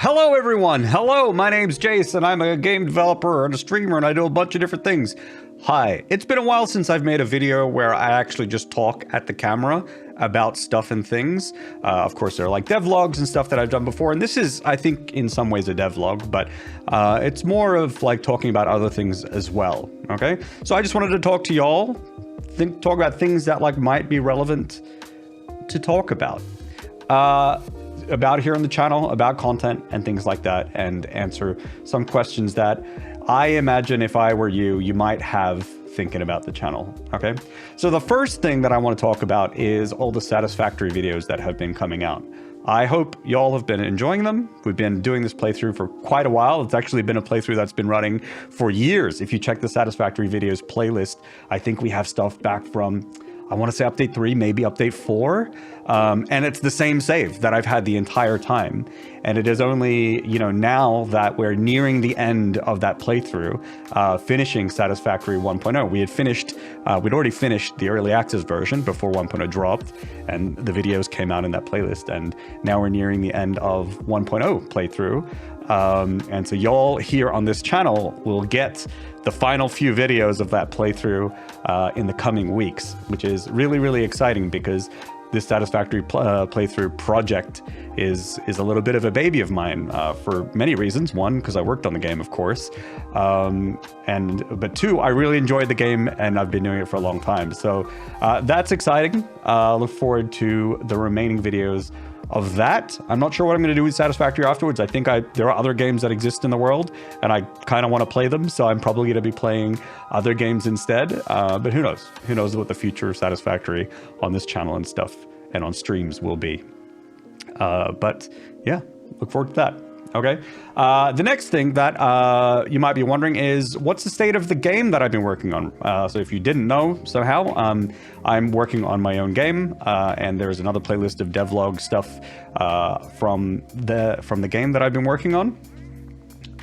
Hello everyone! Hello, my name's Jason. I'm a game developer and a streamer and I do a bunch of different things. Hi. It's been a while since I've made a video where I actually just talk at the camera about stuff and things. Of course, there are like devlogs and stuff that I've done before, and this is, I think, in some ways a devlog, but it's more of like talking about other things as well, okay? So I just wanted to talk to y'all, talk about things that like might be relevant to talk about here on the channel, about content and things like that, and answer some questions that I imagine if I were you, you might have thinking about the channel, okay? So the first thing that I want to talk about is all the Satisfactory videos that have been coming out. I hope y'all have been enjoying them. We've been doing this playthrough for quite a while. It's actually been a playthrough that's been running for years. If you check the Satisfactory videos playlist, I think we have stuff back from, I want to say update 3, maybe update 4. And it's the same save that I've had the entire time. And it is only, you know, now that we're nearing the end of that playthrough, finishing Satisfactory 1.0. We'd already finished the early access version before 1.0 dropped, and the videos came out in that playlist. And now we're nearing the end of 1.0 playthrough. And so y'all here on this channel will get the final few videos of that playthrough in the coming weeks, which is really, really exciting because this Satisfactory playthrough project is a little bit of a baby of mine for many reasons. One, because I worked on the game, of course, but two, I really enjoyed the game and I've been doing it for a long time. So that's exciting. Look forward to the remaining videos of that. I'm not sure what I'm going to do with Satisfactory afterwards. I think there are other games that exist in the world and I kind of want to play them, so I'm probably going to be playing other games instead, but who knows? Who knows what the future of Satisfactory on this channel and stuff and on streams will be. But yeah, look forward to that. Okay. The next thing that you might be wondering is, what's the state of the game that I've been working on? So if you didn't know somehow, I'm working on my own game, and there's another playlist of devlog stuff from the game that I've been working on.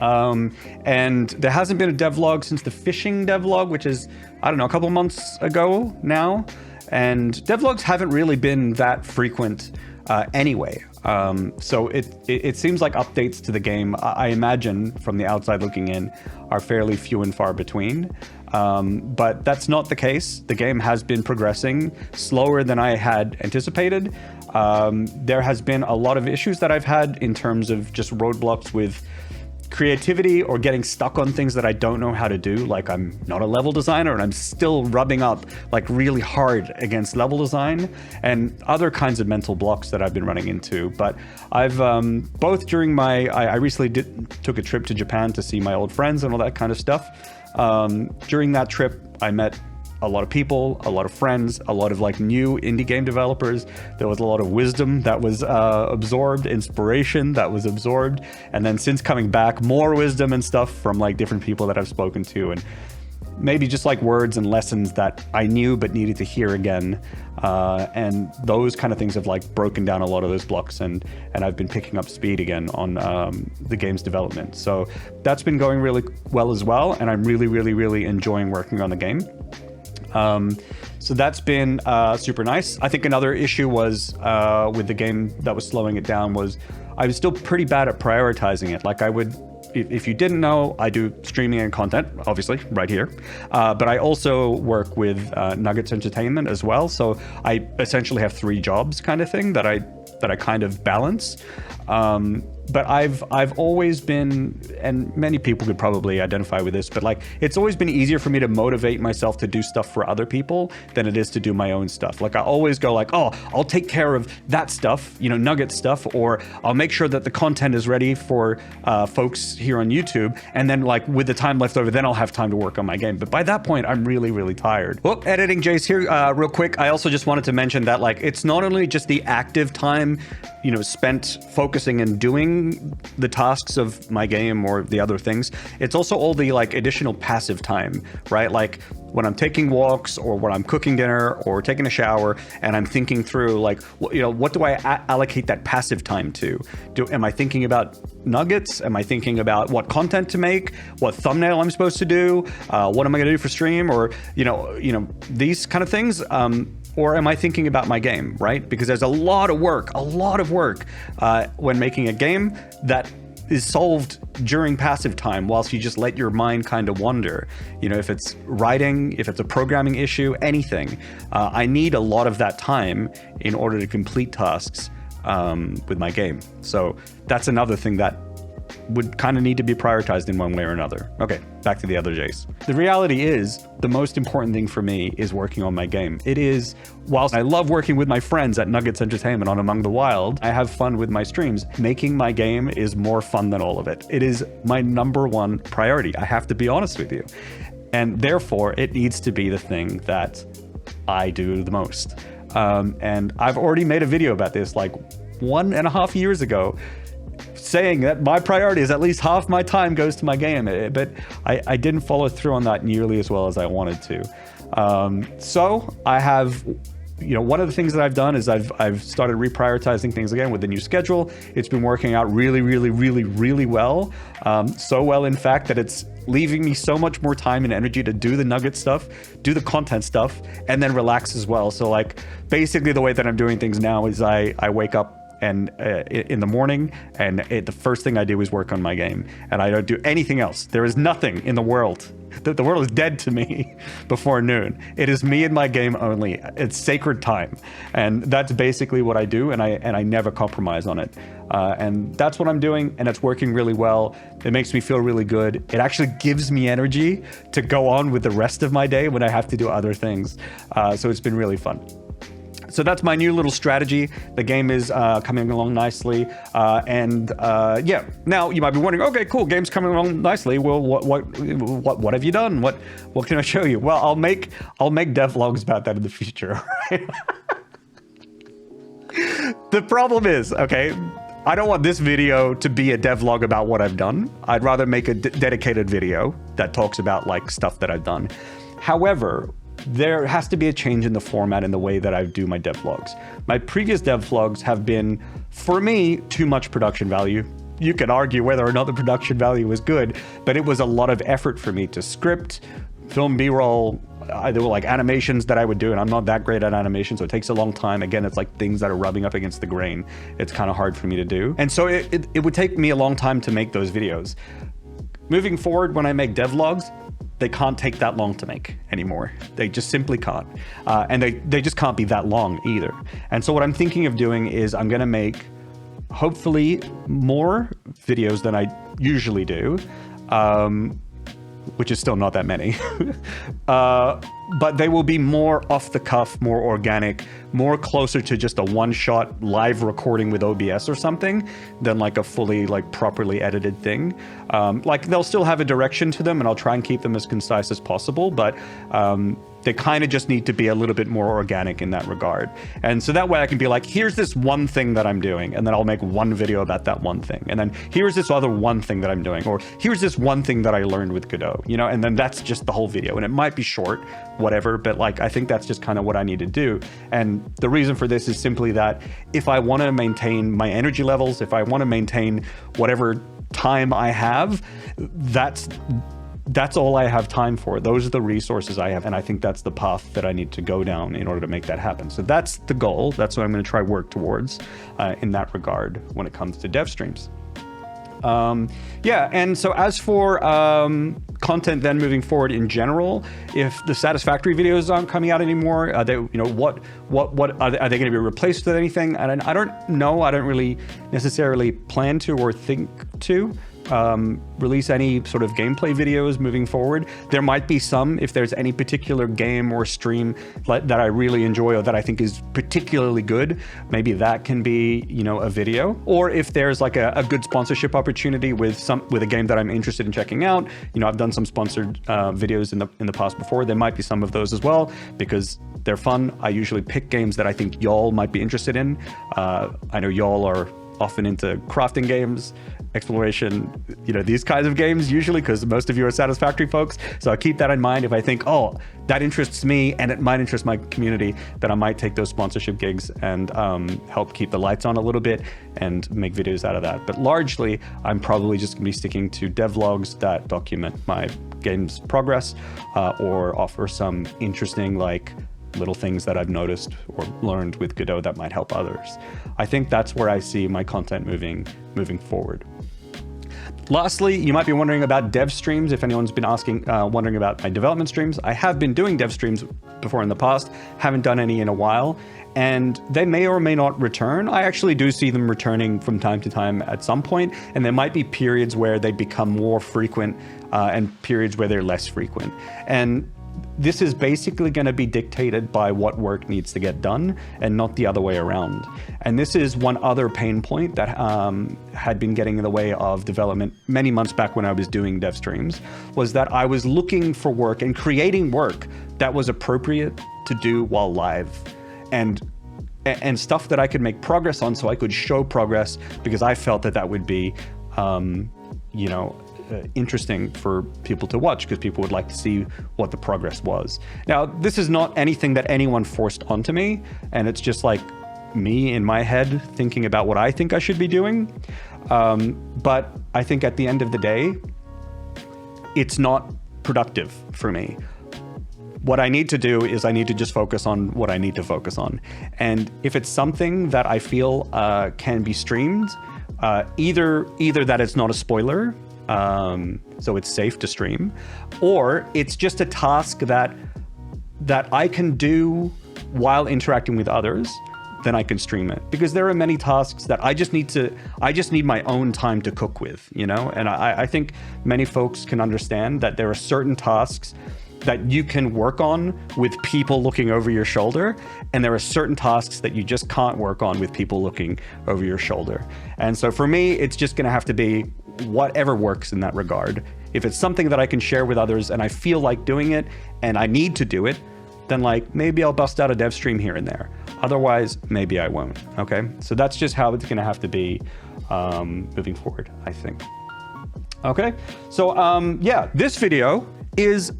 And there hasn't been a devlog since the fishing devlog, which is, I don't know, a couple months ago now. And devlogs haven't really been that frequent anyway. So it seems like updates to the game, I imagine from the outside looking in, are fairly few and far between. But that's not the case. The game has been progressing slower than I had anticipated. There has been a lot of issues that I've had in terms of just roadblocks with creativity or getting stuck on things that I don't know how to do. Like, I'm not a level designer and I'm still rubbing up like really hard against level design and other kinds of mental blocks that I've been running into. But I've both during I recently took a trip to Japan to see my old friends and all that kind of stuff. During that trip, I met a lot of people, a lot of friends, a lot of like new indie game developers. There was a lot of wisdom that was absorbed, inspiration that was absorbed. And then since coming back, more wisdom and stuff from like different people that I've spoken to, and maybe just like words and lessons that I knew but needed to hear again. And those kind of things have like broken down a lot of those blocks, and I've been picking up speed again on the game's development. So that's been going really well as well. And I'm really, really, really enjoying working on the game. So that's been super nice. I think another issue was with the game that was slowing it down was I was still pretty bad at prioritizing it. Like, I would, if you didn't know, I do streaming and content, obviously, right here. But I also work with Nuggets Entertainment as well. So I essentially have 3 jobs kind of thing that I kind of balance. But I've always been, and many people could probably identify with this, but like, it's always been easier for me to motivate myself to do stuff for other people than it is to do my own stuff. Like, I always go like, oh, I'll take care of that stuff, you know, Nugget stuff, or I'll make sure that the content is ready for folks here on YouTube. And then like with the time left over, then I'll have time to work on my game. But by that point, I'm really, really tired. Well, editing Jace here, real quick. I also just wanted to mention that like, it's not only just the active time, you know, spent focusing and doing the tasks of my game or the other things, it's also all the like additional passive time, right? Like when I'm taking walks or when I'm cooking dinner or taking a shower and I'm thinking through like, you know, what do I allocate that passive time to? Am I thinking about nuggets? Am I thinking about what content to make, what thumbnail I'm supposed to do? What am I going to do for stream? Or, you know, these kind of things. Or am I thinking about my game, right? Because there's a lot of work when making a game that is solved during passive time whilst you just let your mind kind of wander. You know, if it's writing, if it's a programming issue, anything. I need a lot of that time in order to complete tasks with my game. So that's another thing that would kind of need to be prioritized in one way or another. Okay, back to the other J's. The reality is, the most important thing for me is working on my game. It is, whilst I love working with my friends at Nuggets Entertainment on Among the Wild, I have fun with my streams. Making my game is more fun than all of it. It is my #1 priority. I have to be honest with you. And therefore, it needs to be the thing that I do the most. And I've already made a video about this like 1.5 years ago, saying that my priority is at least half my time goes to my game, but I didn't follow through on that nearly as well as I wanted to. So I have, you know, one of the things that I've done is I've started reprioritizing things again with the new schedule. It's been working out really well. So well, in fact, that it's leaving me so much more time and energy to do the Nugget stuff, do the content stuff, and then relax as well. So like basically the way that I'm doing things now is I wake up and in the morning, and the first thing I do is work on my game, and I don't do anything else. There is nothing in the world. The world is dead to me before noon. It is me and my game only. It's sacred time, and that's basically what I do, and I never compromise on it. And that's what I'm doing, and it's working really well. It makes me feel really good. It actually gives me energy to go on with the rest of my day when I have to do other things. So it's been really fun. So that's my new little strategy. The game is coming along nicely. Yeah, now you might be wondering, okay, cool, game's coming along nicely. Well, what have you done? What can I show you? Well, I'll make devlogs about that in the future. The problem is, okay, I don't want this video to be a devlog about what I've done. I'd rather make a dedicated video that talks about like stuff that I've done. However, there has to be a change in the format and the way that I do my devlogs. My previous devlogs have been, for me, too much production value. You could argue whether or not the production value was good, but it was a lot of effort for me to script, film B-roll. There were like animations that I would do, and I'm not that great at animation, so it takes a long time. Again, it's like things that are rubbing up against the grain. It's kind of hard for me to do. And so it would take me a long time to make those videos. Moving forward, when I make devlogs, they can't take that long to make anymore. They just simply can't. And they just can't be that long either. And so what I'm thinking of doing is I'm gonna make hopefully more videos than I usually do, which is still not that many. But they will be more off the cuff, more organic, more closer to just a one-shot live recording with OBS or something than like a fully like properly edited thing. Like they'll still have a direction to them, and I'll try and keep them as concise as possible, but they kind of just need to be a little bit more organic in that regard. And so that way I can be like, here's this one thing that I'm doing, and then I'll make one video about that one thing. And then here's this other one thing that I'm doing, or here's this one thing that I learned with Godot, you know, and then that's just the whole video. And it might be short, whatever, but like, I think that's just kind of what I need to do. And the reason for this is simply that if I want to maintain my energy levels, if I want to maintain whatever time I have, that's all I have time for. Those are the resources I have, and I think that's the path that I need to go down in order to make that happen. So that's the goal. That's what I'm going to try work towards in that regard when it comes to dev streams. Yeah, and so as for content then moving forward in general, if the Satisfactory videos aren't coming out anymore, are they, you know, what are they going to be replaced with anything? And I don't know. I don't really necessarily plan to or think to release any sort of gameplay videos moving forward. There might be some if there's any particular game or stream that I really enjoy or that I think is particularly good. Maybe that can be, you know, a video. Or if there's like a good sponsorship opportunity with a game that I'm interested in checking out. You know, I've done some sponsored videos in the past before. There might be some of those as well because they're fun. I usually pick games that I think y'all might be interested in. I know y'all are often into crafting games, exploration, you know, these kinds of games usually, because most of you are Satisfactory folks. So I keep that in mind. If I think, oh, that interests me and it might interest my community, then I might take those sponsorship gigs and help keep the lights on a little bit and make videos out of that. But largely, I'm probably just gonna be sticking to devlogs that document my game's progress or offer some interesting, like, little things that I've noticed or learned with Godot that might help others. I think that's where I see my content moving forward. Lastly, you might be wondering about dev streams. If anyone's been wondering about my development streams, I have been doing dev streams before in the past, haven't done any in a while, and they may or may not return. I actually do see them returning from time to time at some point, and there might be periods where they become more frequent and periods where they're less frequent. And this is basically going to be dictated by what work needs to get done and not the other way around. And this is one other pain point that had been getting in the way of development many months back when I was doing dev streams, was that I was looking for work and creating work that was appropriate to do while live, and stuff that I could make progress on so I could show progress, because I felt that that would be, you know, interesting for people to watch, because people would like to see what the progress was. Now, this is not anything that anyone forced onto me, and it's just like me in my head thinking about what I think I should be doing. But I think at the end of the day, it's not productive for me. What I need to do is I need to just focus on what I need to focus on. And if it's something that I feel can be streamed, either that it's not a spoiler, so it's safe to stream, or it's just a task that I can do while interacting with others, then I can stream it. Because there are many tasks that I just need my own time to cook with, you know? And I think many folks can understand that there are certain tasks that you can work on with people looking over your shoulder, and there are certain tasks that you just can't work on with people looking over your shoulder. And so for me, it's just gonna have to be whatever works in that regard. If it's something that I can share with others and I feel like doing it and I need to do it, then like maybe I'll bust out a dev stream here and there. Otherwise, maybe I won't, okay? So that's just how it's gonna have to be moving forward, I think. Okay, so yeah, this video is,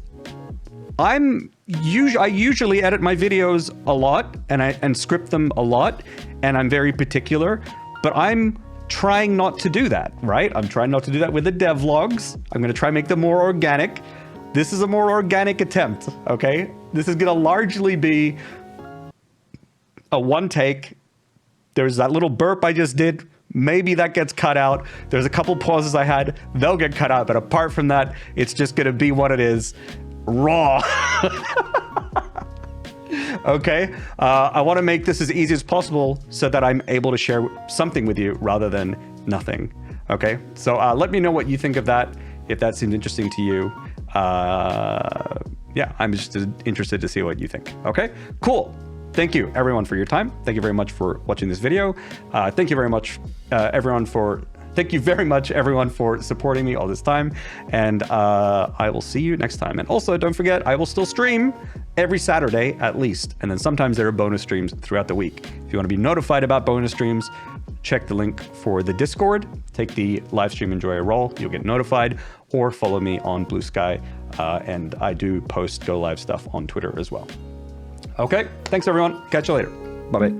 I usually edit my videos a lot and script them a lot, and I'm very particular, but I'm trying not to do that, right? I'm trying not to do that with the devlogs. I'm gonna try and make them more organic. This is a more organic attempt, okay? This is gonna largely be a one take. There's that little burp I just did. Maybe that gets cut out. There's a couple pauses I had, they'll get cut out, but apart from that, it's just gonna be what it is. Raw. Okay, I want to make this as easy as possible so that I'm able to share something with you rather than nothing. Okay, so let me know what you think of that, if that seems interesting to you. Yeah, I'm just interested to see what you think. Okay, cool. Thank you everyone for your time. Thank you very much for watching this video. Thank you very much everyone for supporting me all this time, and I will see you next time. And also, don't forget, I will still stream every Saturday at least, and then sometimes there are bonus streams throughout the week. If you want to be notified about bonus streams, check the link for the Discord, take the Livestream Enjoyer role, you'll get notified, or follow me on Blue Sky, and I do post Go Live stuff on Twitter as well. Okay, thanks everyone, catch you later, bye-bye.